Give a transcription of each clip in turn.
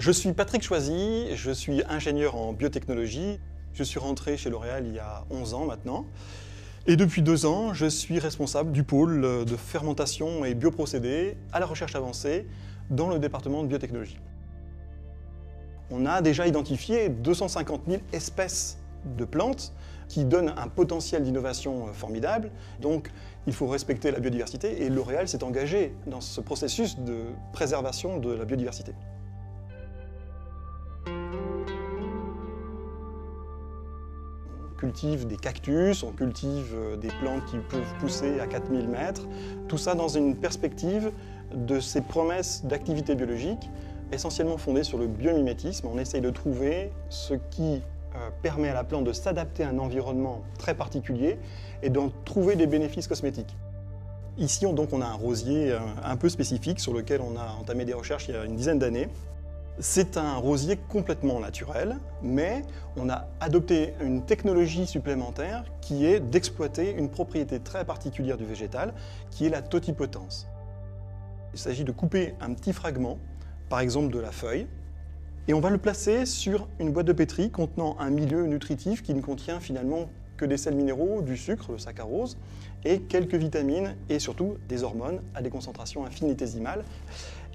Je suis Patrick Choisy, je suis ingénieur en biotechnologie. Je suis rentré chez L'Oréal il y a 11 ans maintenant. Et depuis 2 ans, je suis responsable du pôle de fermentation et bioprocédés à la recherche avancée dans le département de biotechnologie. On a déjà identifié 250 000 espèces de plantes qui donnent un potentiel d'innovation formidable. Donc il faut respecter la biodiversité et L'Oréal s'est engagé dans ce processus de préservation de la biodiversité. On cultive des cactus, on cultive des plantes qui peuvent pousser à 4000 mètres. Tout ça dans une perspective de ces promesses d'activité biologique essentiellement fondées sur le biomimétisme. On essaye de trouver ce qui permet à la plante de s'adapter à un environnement très particulier et d'en trouver des bénéfices cosmétiques. Ici, on a un rosier un peu spécifique sur lequel on a entamé des recherches il y a une dizaine d'années. C'est un rosier complètement naturel, mais on a adopté une technologie supplémentaire qui est d'exploiter une propriété très particulière du végétal, qui est la totipotence. Il s'agit de couper un petit fragment, par exemple de la feuille, et on va le placer sur une boîte de pétri contenant un milieu nutritif qui ne contient finalement que des sels minéraux, du sucre, le saccharose, et quelques vitamines et surtout des hormones à des concentrations infinitésimales.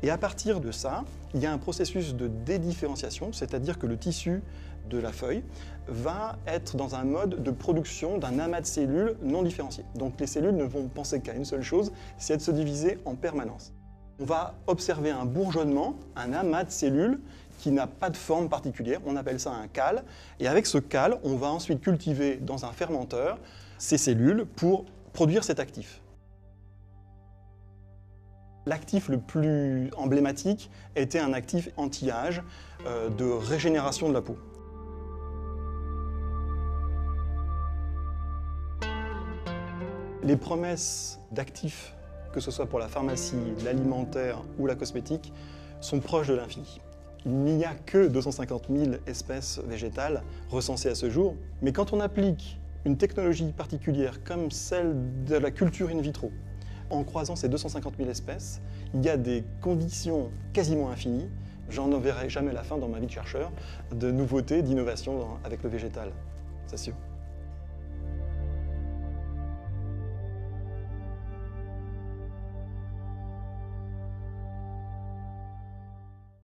Et à partir de ça, il y a un processus de dédifférenciation, c'est-à-dire que le tissu de la feuille va être dans un mode de production d'un amas de cellules non différenciées. Donc les cellules ne vont penser qu'à une seule chose, c'est de se diviser en permanence. On va observer un bourgeonnement, un amas de cellules qui n'a pas de forme particulière, on appelle ça un cale. Et avec ce cale, on va ensuite cultiver dans un fermenteur ces cellules pour produire cet actif. L'actif le plus emblématique était un actif anti-âge, de régénération de la peau. Les promesses d'actifs, que ce soit pour la pharmacie, l'alimentaire ou la cosmétique, sont proches de l'infini. Il n'y a que 250 000 espèces végétales recensées à ce jour, mais quand on applique une technologie particulière comme celle de la culture in vitro, en croisant ces 250 000 espèces, il y a des conditions quasiment infinies. J'en verrai jamais la fin dans ma vie de chercheur, de nouveautés, d'innovations avec le végétal, c'est sûr.